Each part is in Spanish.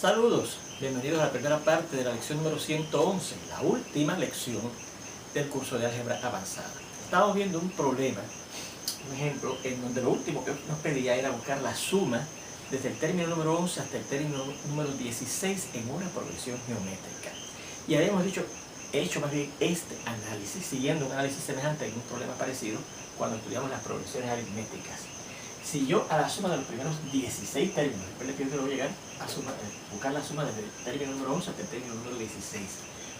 Saludos, bienvenidos a la primera parte de la lección número 111, la última lección del curso de álgebra avanzada. Estamos viendo un problema, un ejemplo, en donde lo último que nos pedía era buscar la suma desde el término número 11 hasta el término número 16 en una progresión geométrica. Y habíamos hecho más bien este análisis, siguiendo un análisis semejante en un problema parecido cuando estudiamos las progresiones aritméticas. Si yo a la suma de los primeros 16 términos, después que yo quiero llegar a buscar la suma desde el término número 11 hasta el término número 16,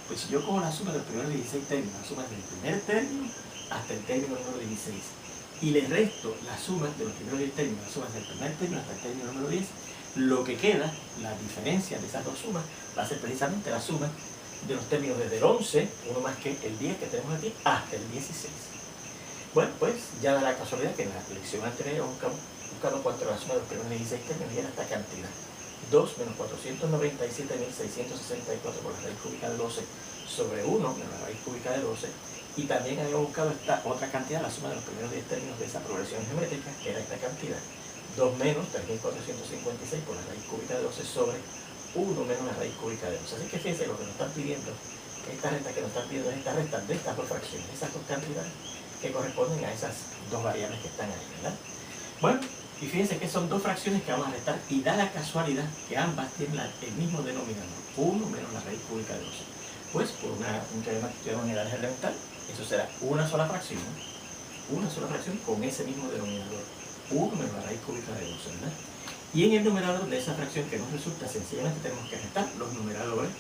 pues si yo cojo la suma de los primeros 16 términos, la suma desde el primer término hasta el término número 16, y le resto la suma de los primeros 10 términos, la suma desde el primer término hasta el término número 10, lo que queda, la diferencia de esas dos sumas, va a ser precisamente la suma de los términos desde el 11, uno más que el 10 que tenemos aquí, hasta el 16. Bueno, pues ya da la casualidad que en la lección anterior buscamos cuánto era la suma de los primeros 16 términos y era esta cantidad. 2 menos 497.664 por la raíz cúbica de 12 sobre 1 menos la raíz cúbica de 12. Y también habíamos buscado esta otra cantidad, la suma de los primeros 10 términos de esa progresión geométrica, que era esta cantidad. 2 menos 3.456 por la raíz cúbica de 12 sobre 1 menos la raíz cúbica de 12. Así que fíjense lo que nos están pidiendo, esta resta que nos están pidiendo es esta resta de estas dos fracciones, esas dos cantidades que corresponden a esas dos variables que están ahí, ¿verdad? Bueno, y fíjense que son dos fracciones que vamos a restar y da la casualidad que ambas tienen el mismo denominador, 1 menos la raíz cúbica de 12. Pues por un teorema que estudiamos en el álgebra elemental, eso será una sola fracción con ese mismo denominador, 1 menos la raíz cúbica de 12, ¿verdad? Y en el numerador de esa fracción que nos resulta, sencillamente tenemos que restar los numeradores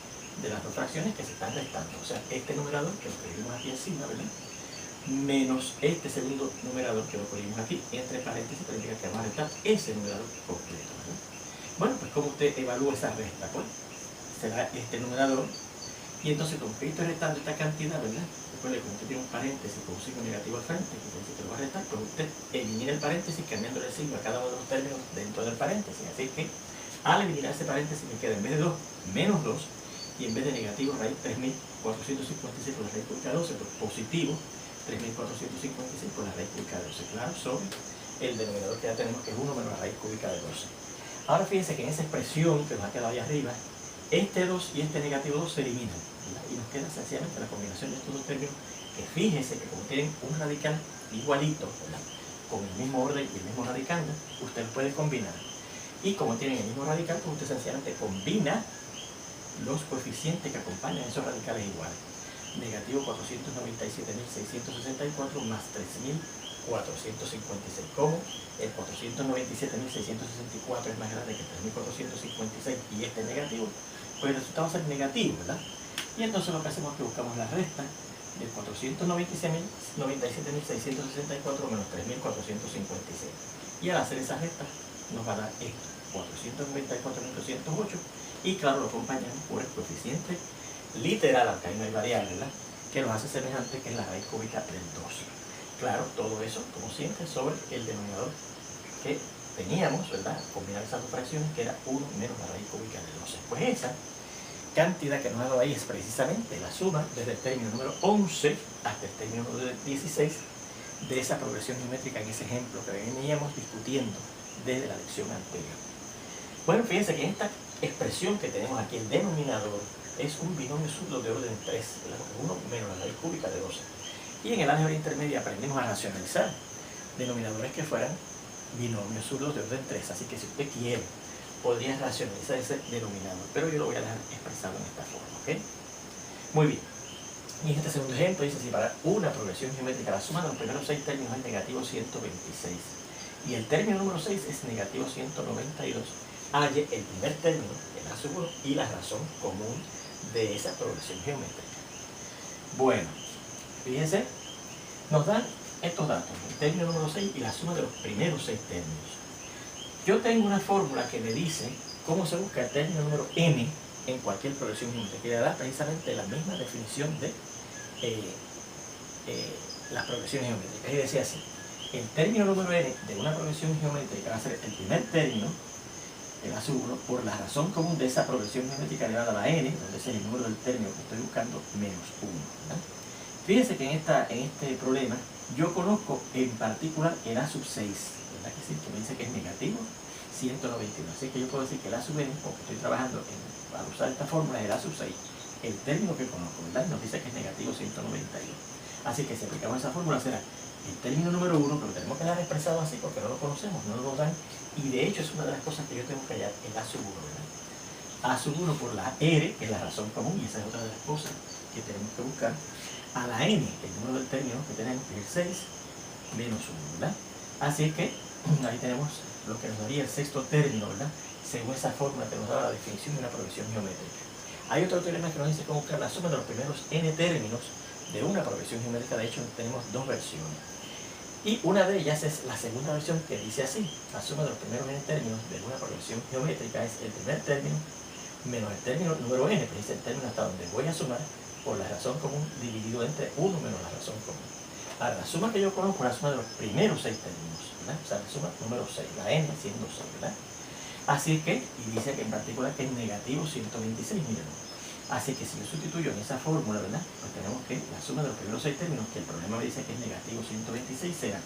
de las dos fracciones que se están restando. O sea, este numerador que lo escribimos aquí encima, ¿verdad?, menos este segundo numerador que lo ponemos aquí entre paréntesis, para indicar que vamos a restar ese numerador completo, ¿verdad? Bueno, pues ¿cómo usted evalúa esa resta? Pues será este numerador, y entonces como que estoy restando esta cantidad, ¿verdad? Recuerde, como usted tiene un paréntesis con un signo negativo al frente, que dice que lo va a restar, pues usted elimina el paréntesis cambiando el signo a cada uno de los términos dentro del paréntesis. Así que al eliminar ese paréntesis me queda en vez de 2, menos 2, y en vez de negativo raíz 3.456 por la raíz cúbica de 12, pues positivo 3.456 por la raíz cúbica de 12, claro, sobre el denominador que ya tenemos, que es 1 menos la raíz cúbica de 12. Ahora fíjense que en esa expresión que nos ha quedado ahí arriba, este 2 y este negativo 2 se eliminan, ¿verdad? Y nos queda sencillamente la combinación de estos dos términos, que fíjense que como tienen un radical igualito, ¿verdad?, con el mismo orden y el mismo radicando, usted los puede combinar. Y como tienen el mismo radical, pues usted sencillamente combina los coeficientes que acompañan esos radicales iguales. Negativo 497.664 más 3.456. Como el 497.664 es más grande que 3.456 y este es negativo, pues el resultado va a ser negativo, ¿verdad? Y entonces lo que hacemos es que buscamos la resta del 497.664 menos 3.456. Y al hacer esa resta nos va a dar esto, 494.208, y claro, lo acompañamos por el coeficiente literal, aunque ahí no hay variable, ¿verdad?, que nos hace semejante, que es la raíz cúbica del 2. Claro, todo eso, como siempre, sobre el denominador que teníamos, ¿verdad?, combinar esas dos fracciones, que era 1 menos la raíz cúbica de 12. Pues esa cantidad que nos ha dado ahí es precisamente la suma desde el término número 11 hasta el término número 16 de esa progresión geométrica en ese ejemplo que veníamos discutiendo desde la lección anterior. Bueno, fíjense que en esta expresión que tenemos aquí, el denominador es un binomio zurdo de orden 3, 1 menos la raíz cúbica de 12. Y en el álgebra intermedia aprendimos a racionalizar denominadores que fueran binomios zurdos de orden 3. Así que si usted quiere, podría racionalizar ese denominador, pero yo lo voy a dejar expresado en esta forma, ¿ok? Muy bien. Y en este segundo ejemplo dice, si para una progresión geométrica la suma de los primeros 6 términos es negativo 126 y el término número 6 es negativo 192, halle el primer término, el A sub 1, y la razón común de esa progresión geométrica. Bueno, fíjense, nos dan estos datos, el término número 6 y la suma de los primeros 6 términos. Yo tengo una fórmula que me dice cómo se busca el término número n en cualquier progresión geométrica, que le da precisamente la misma definición de las progresiones geométricas. Y decía así, el término número n de una progresión geométrica va a ser el primer término, el A sub 1, por la razón común de esa progresión geométrica elevada a la n, donde es el número del término que estoy buscando, menos 1, ¿verdad? Fíjense que en este problema yo conozco en particular el A sub 6, ¿verdad que sí? Que me dice que es negativo 191. Así que yo puedo decir que el A sub n, porque estoy trabajando al usar esta fórmula, es el A sub 6, el término que conozco, ¿verdad? Nos dice que es negativo 192. Así que si aplicamos esa fórmula será el término número 1, pero tenemos que dar expresado así porque no lo conocemos, no nos lo dan. Y de hecho es una de las cosas que yo tengo que hallar, el A sub 1, ¿verdad? A sub 1 por la R, que es la razón común, y esa es otra de las cosas que tenemos que buscar. A la n, el número del término que tenemos, que es el 6, menos 1, ¿verdad? Así que ahí tenemos lo que nos daría el sexto término, ¿verdad? Según esa fórmula que nos da la definición de una progresión geométrica. Hay otro teorema que nos dice cómo buscar la suma de los primeros n términos de una progresión geométrica. De hecho, tenemos dos versiones. Y una de ellas es la segunda versión, que dice así: la suma de los primeros n términos de una progresión geométrica es el primer término menos el término número n, que dice el término hasta donde voy a sumar, por la razón común dividido entre 1 menos la razón común. Ahora, la suma que yo conozco es la suma de los primeros 6 términos, ¿verdad? O sea, la suma número 6, la n siendo 6, ¿verdad? Así que, y dice que en particular que es negativo 126, mírenlo. Así que si yo sustituyo en esa fórmula, ¿verdad? Pues tenemos que la suma de los primeros 6 términos, que el problema me dice que es negativo 126, será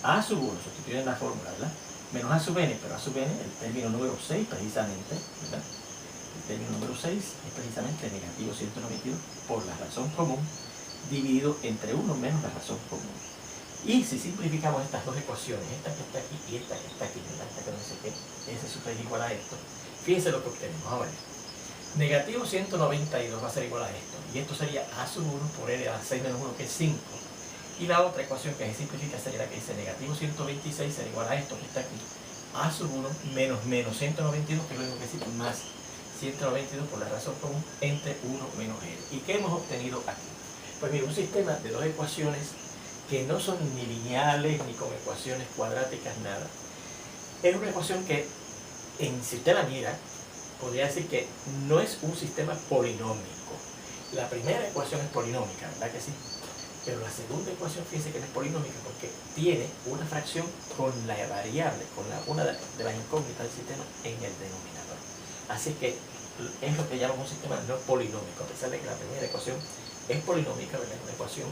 A sub 1, sustituyo en la fórmula, ¿verdad? Menos A sub n, pero A sub n, el término número 6 precisamente, ¿verdad? El término número 6 es precisamente negativo 192 por la razón común dividido entre 1 menos la razón común. Y si simplificamos estas dos ecuaciones, esta que está aquí y esta que está aquí, ¿verdad? Esta que no sé qué, S sub es igual a esto, fíjense lo que obtenemos ahora. Negativo 192 va a ser igual a esto, y esto sería A sub 1 por N a la 6 menos 1, que es 5. Y la otra ecuación que se simplifica sería la que dice negativo 126 será igual a esto que está aquí, A sub 1 menos 192, que es lo mismo que decir más 192 por la razón común entre 1 menos N. ¿Y qué hemos obtenido aquí? Pues mira, un sistema de dos ecuaciones que no son ni lineales ni con ecuaciones cuadráticas, nada. Es una ecuación que, si usted la mira, podría decir que no es un sistema polinómico. La primera ecuación es polinómica, ¿verdad que sí? Pero la segunda ecuación, fíjense que no es polinómica porque tiene una fracción con la variable, con una de las incógnitas del sistema en el denominador. Así que es lo que llamamos un sistema no polinómico, a pesar de que la primera ecuación es polinómica, ¿verdad? Es una ecuación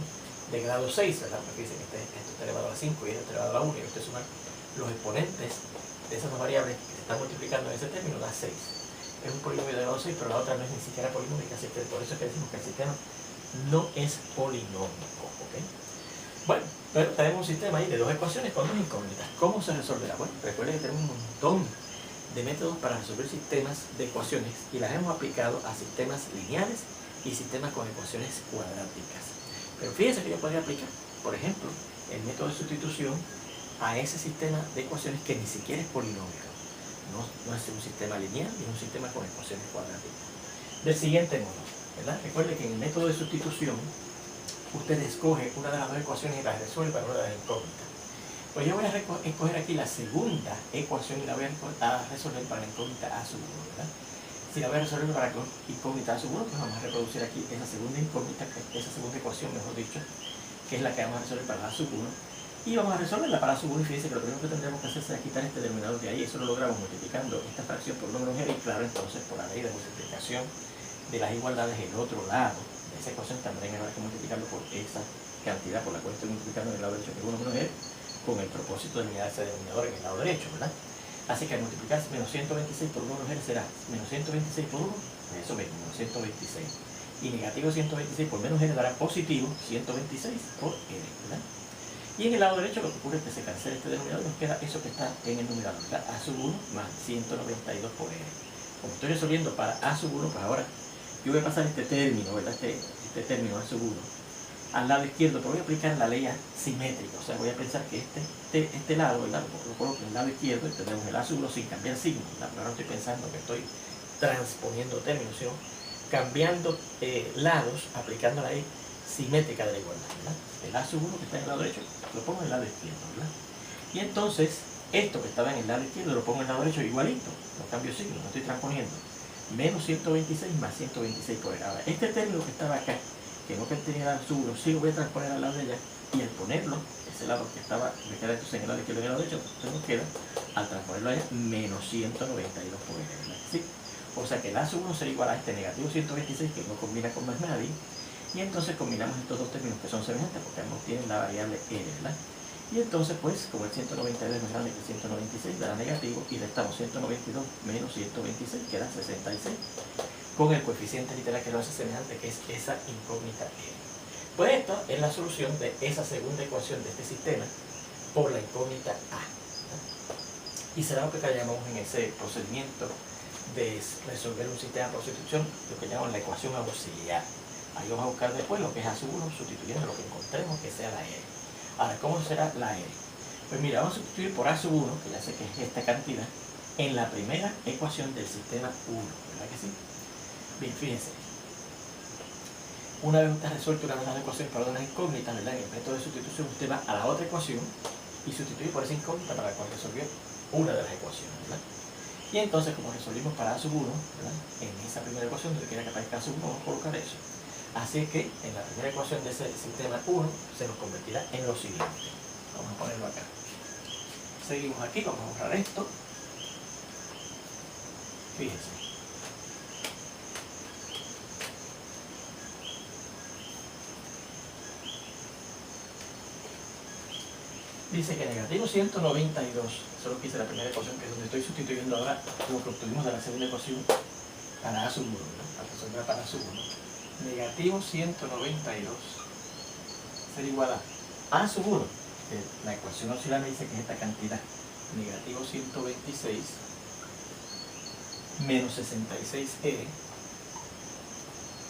de grado 6, ¿verdad? Porque dice que esto está elevado a la 5 y esto está elevado a la 1, y usted suma los exponentes de esas dos variables que se están multiplicando en ese término, da 6. Es un polinomio de grado 6, pero la otra no es ni siquiera polinómica, así que por eso es que decimos que el sistema no es polinómico, ¿ok? Bueno, pero tenemos un sistema ahí de dos ecuaciones con dos incógnitas. ¿Cómo se resolverá? Bueno, recuerden que tenemos un montón de métodos para resolver sistemas de ecuaciones y las hemos aplicado a sistemas lineales y sistemas con ecuaciones cuadráticas. Pero fíjense que yo podría aplicar, por ejemplo, el método de sustitución a ese sistema de ecuaciones que ni siquiera es polinómico. No es un sistema lineal, es un sistema con ecuaciones cuadráticas. Del siguiente modo, ¿verdad? Recuerde que en el método de sustitución usted escoge una de las dos ecuaciones y la resuelve en una de las incógnitas. Pues yo voy a escoger aquí la segunda ecuación y la voy a resolver para la incógnita A sub 1, ¿verdad? Si la voy a resolver para la incógnita A sub 1, pues vamos a reproducir aquí esa segunda incógnita, esa segunda ecuación, mejor dicho, que es la que vamos a resolver para A sub 1. Y vamos a resolverla para A sub 1 y fíjense que lo primero que tendremos que hacer será quitar este denominador de ahí. Eso lo logramos multiplicando esta fracción por número G y claro, entonces por la ley de multiplicación de las igualdades el otro lado de esa ecuación también habrá que multiplicarlo por esa cantidad por la cual estoy multiplicando en el lado derecho, que es 1 menos G, con el propósito de eliminar ese denominador en el lado derecho, ¿verdad? Así que al multiplicar menos 126 por 1 menos G será menos 126 por 1, eso mismo, menos 126. Y negativo 126 por menos G dará positivo 126 por N, ¿verdad? Y en el lado derecho lo que ocurre es que se cancela este denominador y nos queda eso que está en el numerador, ¿verdad? A sub 1 más 192 por N. Como estoy resolviendo para A sub 1, pues ahora yo voy a pasar este término, ¿verdad? Este término A sub 1 al lado izquierdo, pero voy a aplicar la ley simétrica, o sea, voy a pensar que este lado, ¿verdad? Lo coloco en el lado izquierdo y tenemos el A sub 1 sin cambiar signo, ¿verdad? Pero ahora no estoy pensando que estoy transponiendo términos, sino cambiando lados, aplicando la ley simétrica de la igualdad, ¿verdad? El A sub 1 que está en el lado derecho lo pongo en el lado izquierdo, ¿verdad? Y entonces, esto que estaba en el lado izquierdo lo pongo en el lado derecho igualito, no cambio signo, no estoy transponiendo. Menos 126 más 126 por N. Ahora, este término que estaba acá, que no contenía el A sub 1, sí lo voy a transponer al lado de allá, y al ponerlo, ese lado que estaba, me queda entonces en el lado izquierdo y en el lado derecho, entonces nos queda, al transponerlo allá, menos 192 por N, ¿verdad? ¿Sí? O sea que el A sub 1 será igual a este negativo 126, que no combina con más nadie, y entonces combinamos estos dos términos que son semejantes, porque ambos tienen la variable N, ¿verdad? Y entonces, pues, como el 192 es más grande que el 196, dará negativo, y restamos 192 menos 126, que da 66, con el coeficiente literal que lo hace semejante, que es esa incógnita n. Pues esta es la solución de esa segunda ecuación de este sistema por la incógnita a. Y será lo que llamamos en ese procedimiento de resolver un sistema por sustitución, lo que llamamos la ecuación auxiliar. Ahí vamos a buscar después lo que es A1, sustituyendo lo que encontremos que sea la R. Ahora, ¿cómo será la R? Pues mira, vamos a sustituir por A1, que ya sé que es esta cantidad, en la primera ecuación del sistema 1, ¿verdad que sí? Bien, fíjense. Una vez usted ha resuelto una de las ecuaciones para una incógnita, ¿verdad? En el método de sustitución, usted va a la otra ecuación y sustituye por esa incógnita para la cual resolvió una de las ecuaciones, ¿verdad? Y entonces, como resolvimos para A1, ¿verdad? En esa primera ecuación, donde quiera que aparezca A1, vamos a colocar eso. Así es que en la primera ecuación de ese sistema 1 se nos convertirá en lo siguiente. Vamos a ponerlo acá. Seguimos aquí, vamos a borrar esto. Fíjense. Dice que negativo 192, eso es lo que hice la primera ecuación, que es donde estoy sustituyendo ahora lo que obtuvimos de la segunda ecuación para A1, ¿verdad? Para resolver para A1. Negativo 192 será igual a A1, que la ecuación auxiliar me dice que es esta cantidad, negativo 126 menos 66R,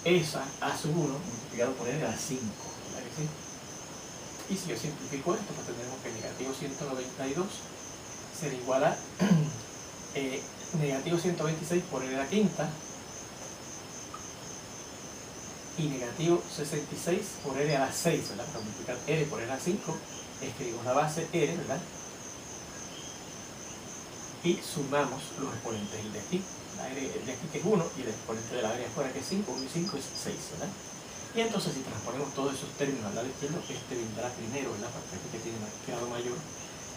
esa A1 multiplicado por R a la 5, ¿verdad que sí? Y si yo simplifico esto, pues tendremos que negativo 192 será igual a negativo 126 por R a la quinta y negativo 66 por R a la 6, ¿verdad? Para multiplicar R por R a la 5, escribimos la base R, ¿verdad? Y sumamos los exponentes, el de aquí, la R de aquí que es 1 y el exponente de la área afuera que es 5, 1 y 5 es 6, ¿verdad? Y entonces si transponemos todos esos términos al lado izquierdo, este vendrá primero, ¿verdad? Porque este que tiene grado mayor,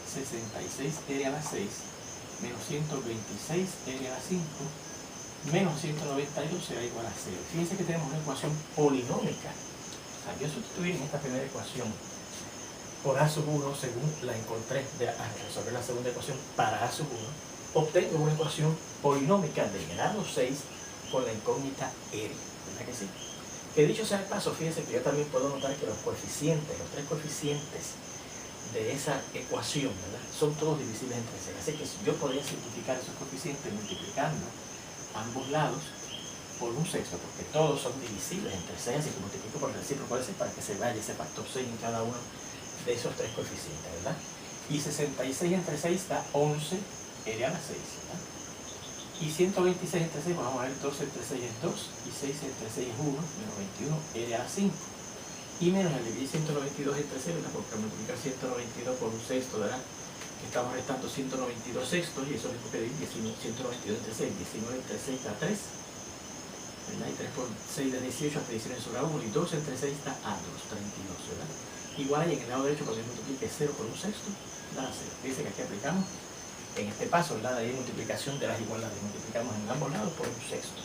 66R a la 6, menos 126R a la 5, menos 192 será igual a 0. Fíjense que tenemos una ecuación polinómica. O sea, yo sustituir en esta primera ecuación por A1, según la encontré al resolver la segunda ecuación para A1, obtengo una ecuación polinómica de grado 6 con la incógnita R, ¿verdad que sí? Que dicho sea el paso, fíjense que yo también puedo notar que los coeficientes, los tres coeficientes de esa ecuación, ¿verdad? Son todos divisibles entre 6. Así que yo podría simplificar esos coeficientes multiplicando ambos lados por un sexto, porque todos son divisibles entre 6, así que multiplico por el recíproco de 6 para que se vaya ese factor 6 en cada uno de esos tres coeficientes, ¿verdad? Y 66 entre 6 da 11R a la 6, ¿verdad? Y 126 entre 6, vamos a ver, 2 entre 6 es 2, y 6 entre 6 es 1, menos 21, R a la 5. Y menos el dividir 192 entre 6, ¿verdad? Porque al multiplicar 192 por un sexto, ¿verdad? Que estamos restando 192 sextos, y eso es lo que dividir 192 entre 6, 19 entre 6 da 3, ¿verdad? Y 3 por 6 da 18, hasta 19 sobre 1, y 2 entre 6 da A2, 32, ¿verdad? Igual ahí en el lado derecho, cuando yo multiplique 0 por un sexto, da 0. Dice que aquí aplicamos en este paso, ¿verdad? De ahí multiplicación de las igualdades, multiplicamos en ambos lados por un sexto.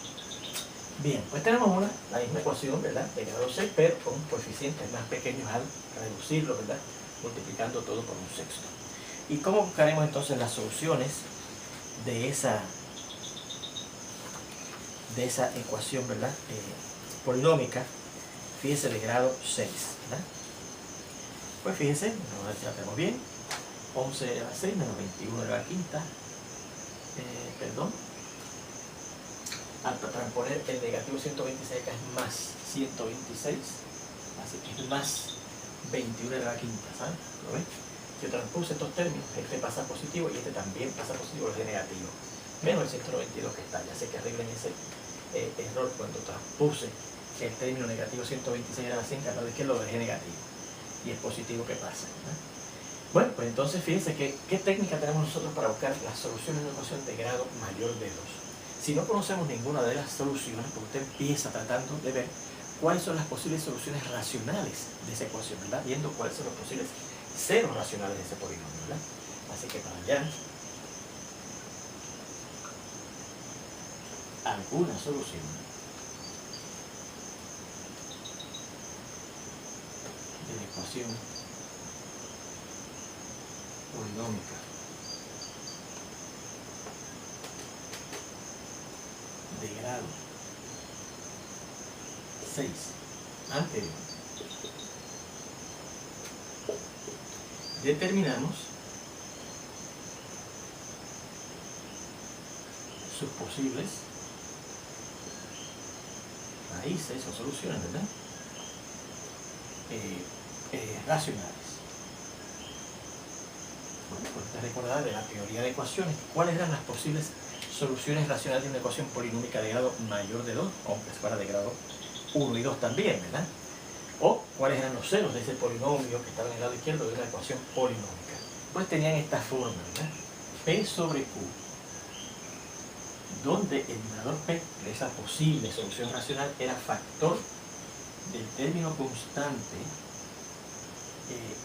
Bien, pues tenemos la misma ecuación, ¿verdad? De grado 6, pero con coeficientes más pequeños al reducirlo, ¿verdad? Multiplicando todo por un sexto. ¿Y cómo buscaremos entonces las soluciones de esa ecuación, ¿verdad? Polinómica, fíjense, de grado 6, ¿verdad? Pues fíjense, vamos a ver si la tenemos bien. 11 a la 6 menos 21 a la quinta, al transponer el negativo 126 acá es más 126, así que es más 21 a la quinta, ¿saben? ¿Lo ven? Si yo transpuse estos términos, este pasa positivo y este también pasa positivo, es negativo, menos el 192 que está, ya sé que arreglen ese error cuando transpuse el término negativo 126 a la 5, al lado izquierdo lo dejé negativo y es positivo que pasa, ¿no? Bueno, pues entonces fíjense qué técnica tenemos nosotros para buscar las soluciones de una ecuación de grado mayor de 2. Si no conocemos ninguna de las soluciones, pues usted empieza tratando de ver cuáles son las posibles soluciones racionales de esa ecuación, ¿verdad? Viendo cuáles son los posibles ceros racionales de ese polinomio, ¿verdad? Así que para allá, alguna solución de la ecuación polinómica de grado 6 anterior, determinamos sus posibles raíces o soluciones, ¿verdad? Racionales. Bueno, pues te recordarás de la teoría de ecuaciones cuáles eran las posibles soluciones racionales de una ecuación polinómica de grado mayor de 2, aunque fuera de grado 1 y 2 también, ¿verdad? O cuáles eran los ceros de ese polinomio que estaba en el lado izquierdo de una ecuación polinómica. Pues tenían esta forma, ¿verdad? P sobre Q, donde el numerador P de esa posible solución racional era factor del término constante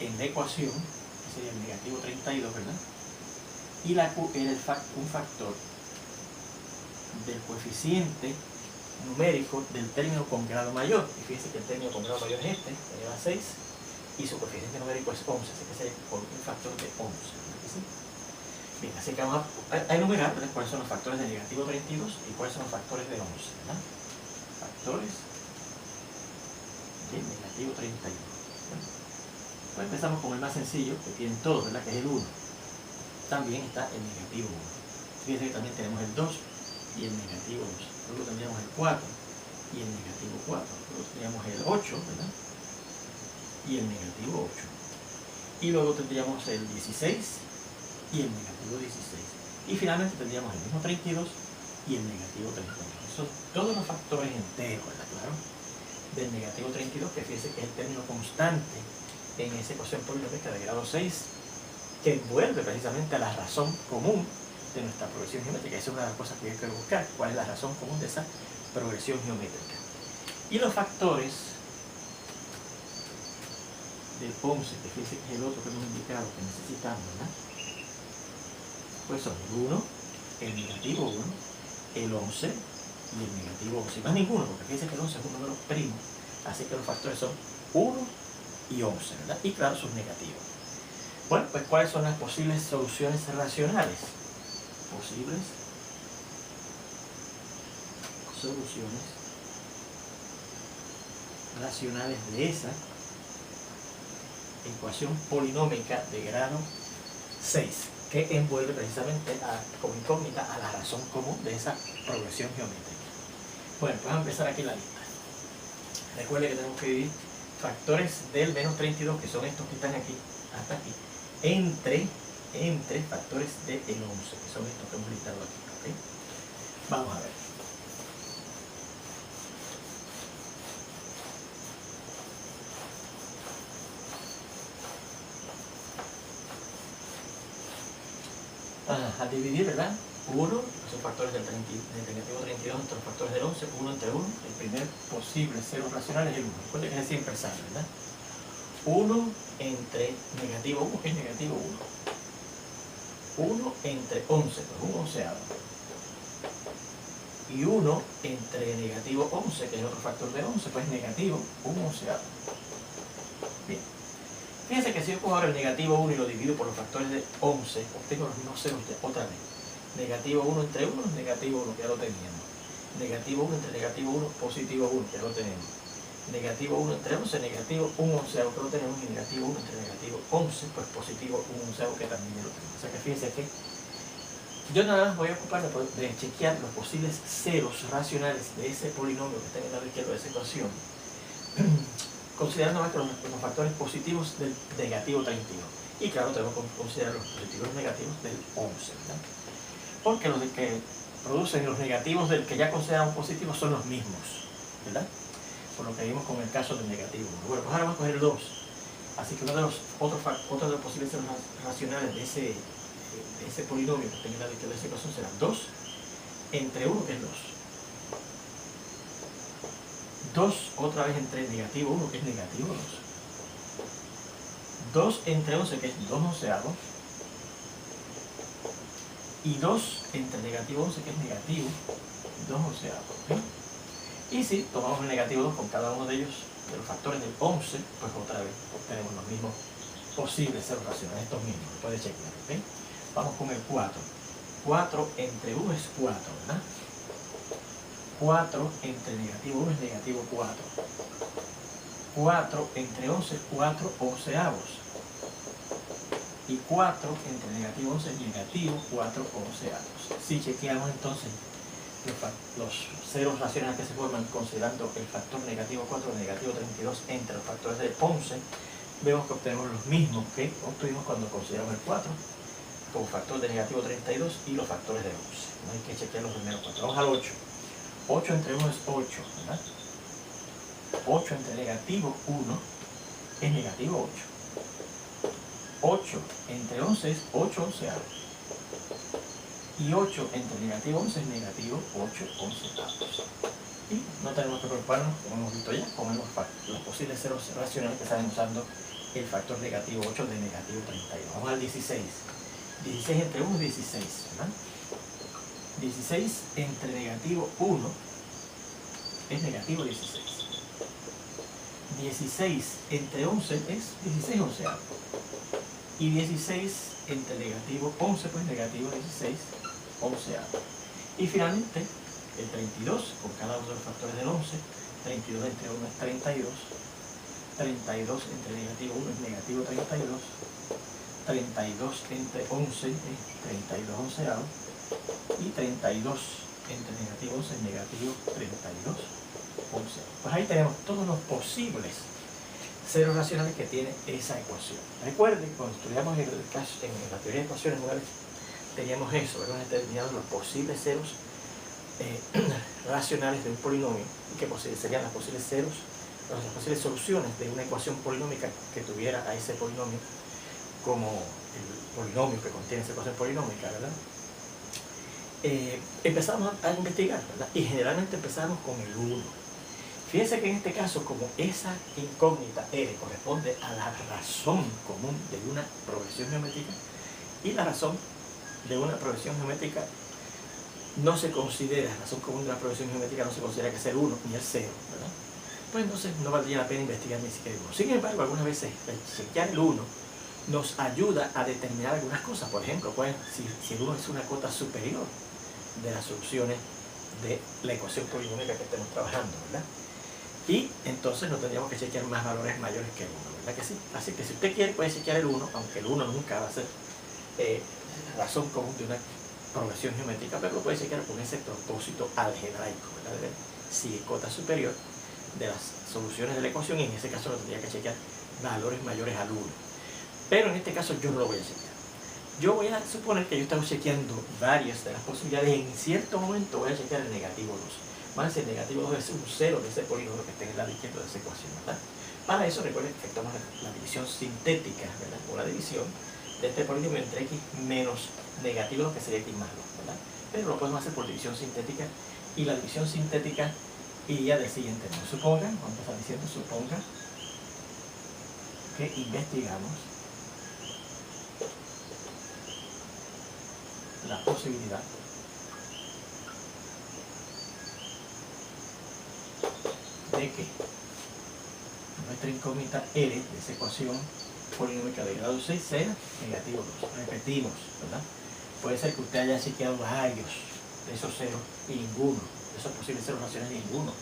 en la ecuación, que sería el negativo 32, ¿verdad? Y la Q era un factor del coeficiente numérico del término con grado mayor. Y fíjense que el término con grado mayor es este, que lleva 6, y su coeficiente numérico es 11, así que sería un factor de 11. ¿Sí? Bien, así que vamos a enumerar, ¿verdad?, cuáles son los factores de negativo 32 y cuáles son los factores de 11, ¿verdad? Factores de negativo 32. Bueno, pues empezamos con el más sencillo, que tienen todos, ¿verdad?, que es el 1. También está el negativo 1. Fíjense que también tenemos el 2 y el negativo 2. Luego tendríamos el 4 y el negativo 4. Luego tendríamos el 8, ¿verdad?, y el negativo 8. Y luego tendríamos el 16 y el negativo 16. Y finalmente tendríamos el mismo 32 y el negativo 31. Son todos los factores enteros, ¿verdad? Claro, del negativo 32, que fíjense que es el término constante en esa ecuación polinómica de grado 6, que envuelve precisamente a la razón común de nuestra progresión geométrica. Esa es una de las cosas que hay que buscar, cuál es la razón común de esa progresión geométrica. Y los factores del 11, que fíjense que es el otro que hemos indicado que necesitamos, ¿verdad?, pues son el 1, el negativo 1, el 11 y el negativo 11. Más ninguno, porque fíjense que el 11 es un número primo, así que los factores son 1 y 11, ¿verdad? Y claro, sus negativos. Bueno, pues ¿cuáles son las posibles soluciones racionales? Posibles soluciones racionales de esa ecuación polinómica de grado 6, que envuelve precisamente como incógnita a la razón común de esa progresión geométrica. Bueno, pues vamos a empezar aquí la lista. Recuerde que tenemos que dividir factores del menos 32, que son estos que están aquí, hasta aquí, entre factores del 11, que son estos que hemos listado aquí, ¿ok? Vamos a ver. A dividir, ¿verdad? 1, que son factores del negativo 32 entre los factores del 11, 1 entre 1, el primer posible cero racional es el 1. Recuerden que es siempre sale, ¿verdad? 1 entre negativo 1, que es negativo 1. 1 entre 11, pues un onceavo. Y 1 entre negativo 11, que es otro factor de 11, pues negativo un onceavo. Bien. Fíjense que si yo cojo ahora el negativo 1 y lo divido por los factores de 11, obtengo los mismos ceros otra vez. Negativo 1 entre 1, negativo 1, que ya lo teníamos. Negativo 1 entre negativo 1, positivo 1, que ya lo tenemos. Negativo 1 entre 11, negativo 1 onceavo, que lo tenemos. Y negativo 1 entre negativo 11, pues positivo 1 onceavo, que también ya lo tenemos. O sea que fíjense que yo nada más voy a ocuparme de chequear los posibles ceros racionales de ese polinomio que está en el lado izquierdo de esa ecuación, considerando más que los factores positivos del negativo 32. Y claro, tenemos que considerar los positivos negativos del 11, ¿verdad? Porque los que producen los negativos del que ya consideramos positivos son los mismos, ¿verdad? Por lo que vimos con el caso del negativo 1. Bueno, pues ahora vamos a coger el 2. Así que uno de los otros de los posibles ceros racionales de ese polinomio que está en el lado izquierdo de esa ecuación será 2 entre 1, que es 2. 2 otra vez entre negativo 1, que es negativo 2. 2 entre 11, que es 2 onceavos. Y 2 entre negativo 11, que es negativo 2 onceavos. ¿Okay? Y si tomamos el negativo 2 con cada uno de ellos, de los factores del 11, pues otra vez obtenemos los mismos posibles ceros racionales, estos mismos, puede chequear, ¿ok? Vamos con el 4. 4 entre 1 es 4, ¿verdad? 4 entre negativo 1 es negativo 4. 4 entre 11 es 4 onceavos. Y 4 entre negativo 11 es negativo 4 onceavos. Si chequeamos entonces los ceros racionales que se forman considerando el factor negativo 4 y negativo 32 entre los factores de 11, vemos que obtenemos los mismos que obtuvimos cuando consideramos el 4 como factor de negativo 32 y los factores de 11. No hay que chequear los primeros 4. Vamos al 8. 8 entre 1 es 8, ¿verdad? 8 entre negativo 1 es negativo 8. 8 entre 11 es 8 onceavos. Y 8 entre negativo 11 es negativo 8 onceavos. Y no tenemos que preocuparnos, como hemos visto ya, con los posibles ceros racionales que están usando el factor negativo 8 de negativo 32. Vamos al 16. 16 entre 1 es 16, ¿verdad? 16 entre negativo 1 es negativo 16. 16 entre 11 es 16 onceavos. Y 16 entre negativo 11, pues negativo 16 onceavos. Y finalmente, el 32, con cada uno de los factores del 11, 32 entre 1 es 32. 32 entre negativo 1 es negativo 32. 32 entre 11 es 32 onceavos. Y 32 entre negativo 11 es negativo 32 onceavos. Pues ahí tenemos todos los posibles ceros racionales que tiene esa ecuación. Recuerden, cuando estudiamos en la teoría de ecuaciones modales, teníamos eso, hemos determinado los posibles ceros racionales de un polinomio, y que serían las posibles ceros, las posibles soluciones de una ecuación polinómica que tuviera a ese polinomio como el polinomio que contiene esa ecuación polinómica, ¿verdad? Empezamos a investigar, ¿verdad? Y generalmente empezamos con el 1. Fíjense que en este caso, como esa incógnita R corresponde a la razón común de una progresión geométrica, y la razón de una progresión geométrica no se considera, la razón común de una progresión geométrica no se considera que es el 1 ni el 0, ¿verdad? Pues entonces no valdría la pena investigar ni siquiera el 1. Sin embargo, algunas veces chequear el 1 nos ayuda a determinar algunas cosas. Por ejemplo, pues, si el 1 es una cota superior de las soluciones de la ecuación polinómica que estemos trabajando, ¿verdad? Y entonces no tendríamos que chequear más valores mayores que el 1, ¿verdad que sí? Así que si usted quiere, puede chequear el 1, aunque el 1 nunca va a ser razón común de una progresión geométrica, pero lo puede chequear con ese propósito algebraico, ¿verdad? De ver si es cota superior de las soluciones de la ecuación, y en ese caso no tendría que chequear valores mayores al 1. Pero en este caso yo no lo voy a chequear. Yo voy a suponer que yo estoy chequeando varias de las posibilidades, y en cierto momento voy a chequear el negativo 2. Más el negativo 2 es un 0 de ese polinomio que está en el lado izquierdo de esa ecuación, ¿verdad? Para eso recuerden que efectuamos la división sintética, ¿verdad? O la división de este polinomio entre x menos negativo 2, que sería x más 2, ¿verdad? Pero lo podemos hacer por división sintética, y la división sintética iría del siguiente modo. Supongan, vamos a empezar diciendo, suponga que investigamos la posibilidad de que nuestra incógnita R de esa ecuación polinómica de grado 6 sea negativo 2. Repetimos, ¿verdad? Puede ser que usted haya chequeado varios de esos ceros y ninguno, de esos posibles ceros racionales, ninguno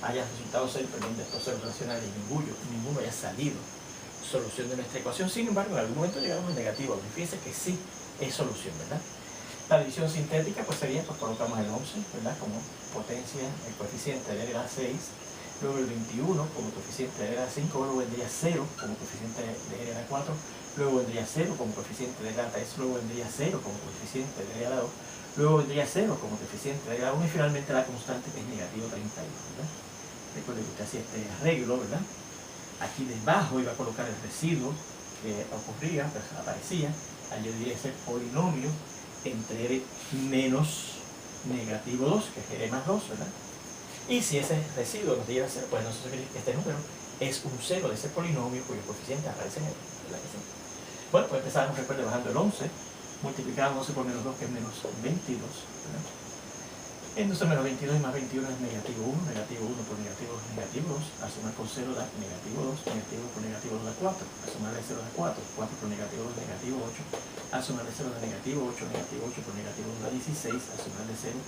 haya resultado ser de estos ceros racionales, y ninguno haya salido solución de nuestra ecuación. Sin embargo, en algún momento llegamos al negativo 2. Fíjense que sí es solución, ¿verdad? La división sintética pues sería, pues colocamos el 11, ¿verdad? Como potencia, el coeficiente de grado 6, luego el 21 como coeficiente de grado 5, luego vendría 0 como coeficiente de grado 4, luego vendría 0 como coeficiente de grado 3, luego vendría 0 como coeficiente de grado 2, luego vendría 0 como coeficiente de grado 1, y finalmente la constante, que es negativo 32, ¿verdad? Recuerden que usted hacía este arreglo, ¿verdad? Aquí debajo iba a colocar el residuo que ocurría, pues aparecía, allí diría ese polinomio entre R menos negativo 2, que es R más 2, ¿verdad? Y si ese residuo nos diera 0, pues nosotros queremos que este número es un 0 de ese polinomio cuyo coeficiente aparece en él, ¿verdad que sí? Bueno, pues empezamos, recuerden, bajando el 11, multiplicamos 11 por menos 2, que es menos 22, ¿verdad? Entonces menos 22 y más 21 es negativo 1, negativo 1 por negativo 2, negativo 2, a sumar con 0 da negativo 2, negativo 2 por negativo 2 da 4, a sumarle 0 da 4, 4 por negativo 2 negativo 8, a sumarle 0 da negativo 8, negativo 8 por negativo 2 da 16, a sumarle 0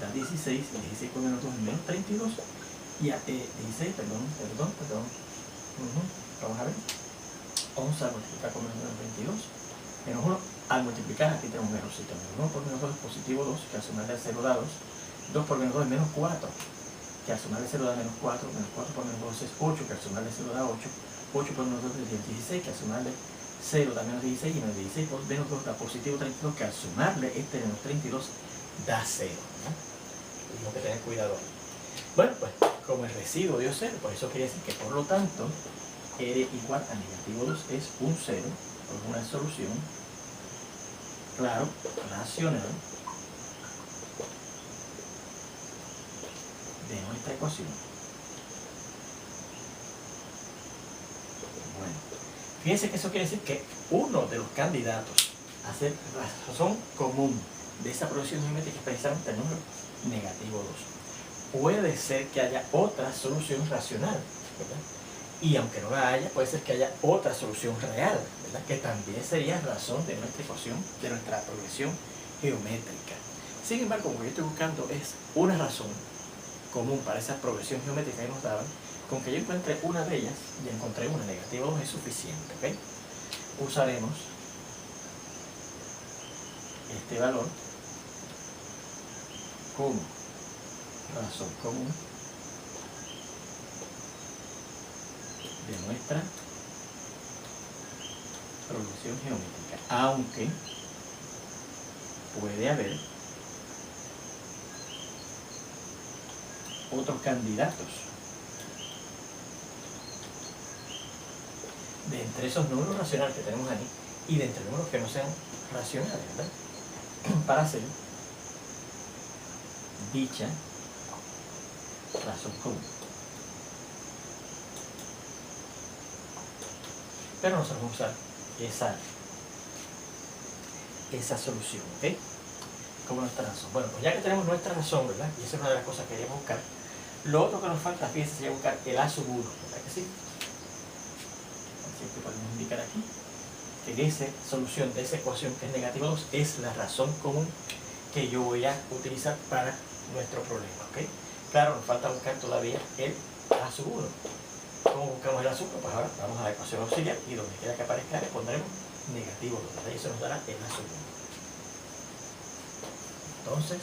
da 16, y 16 por menos 2 es menos 32, y a 16, perdón, vamos a ver, 11 al multiplicar con menos 22, menos 1, al multiplicar aquí tenemos un errorcito, menos 1 por menos 2 es positivo 2, que al sumarle 0 da 2, 2 por menos 2 es menos 4, que al sumarle 0 da menos 4, menos 4 por menos 2 es 8, que al sumarle 0 da 8, 8 por menos 2 es 16, que al sumarle 0 da menos 16, y menos 16 por menos 2 da positivo 32, que al sumarle este menos 32 da 0, ¿no? Tenemos que tener cuidado ahí. Bueno, pues como el residuo dio 0, pues eso quiere decir que por lo tanto R igual a negativo 2 es un 0, por una solución, claro, racional de nuestra ecuación. Bueno, fíjense que eso quiere decir que uno de los candidatos a ser la razón común de esa progresión geométrica es precisamente el número negativo 2. Puede ser que haya otra solución racional, ¿verdad? Y aunque no la haya, puede ser que haya otra solución real, ¿verdad? Que también sería razón de nuestra ecuación, de nuestra progresión geométrica. Sin embargo, como yo estoy buscando es una razón común para esa progresión geométrica que nos daban, con que yo encuentre una de ellas, y encontré una, negativo 2 es suficiente, ¿ok? Usaremos este valor como razón común de nuestra progresión geométrica, aunque puede haber otros candidatos de entre esos números racionales que tenemos ahí y de entre números que no sean racionales, ¿verdad? Para hacer dicha razón común. Pero nosotros vamos a usar esa solución, ¿ok? Como nuestra razón. Bueno, pues ya que tenemos nuestra razón, ¿verdad? Y esa es una de las cosas que queríamos buscar. Lo otro que nos falta, fíjense, sería buscar el A sub 1, ¿verdad que sí? Así que podemos indicar aquí que esa solución de esa ecuación que es negativo 2 es la razón común que yo voy a utilizar para nuestro problema, ¿ok? Claro, nos falta buscar todavía el A sub 1. ¿Cómo buscamos el A sub 1? Pues ahora vamos a la ecuación auxiliar y donde quiera que aparezca le pondremos negativo 2, ¿verdad? Y eso nos dará el A sub 1. Entonces,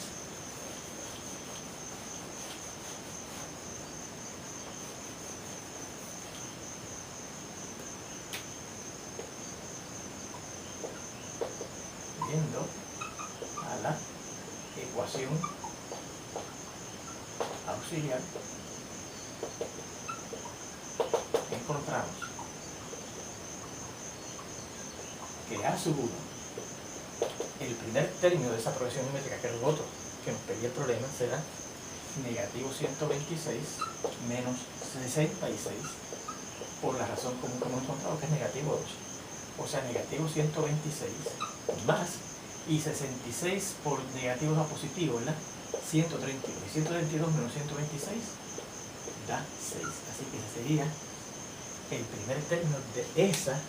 yendo a la ecuación auxiliar, encontramos que A sub 1, el primer término de esa progresión geométrica, que era el otro que nos pedía el problema, será negativo 126 menos 66 por la razón común que hemos encontrado, que es negativo 2. O sea, negativo 126 más, y 66 por negativo 2 a positivo, ¿verdad? 132. Y 132 menos 126 da 6. Así que ese sería el primer término de esa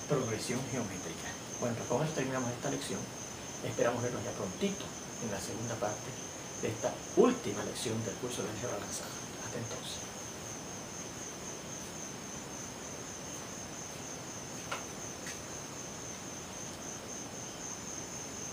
progresión geométrica. Bueno, pues con esto terminamos esta lección. Esperamos vernos ya prontito en la segunda parte de esta última lección del curso de álgebra avanzada. Hasta entonces.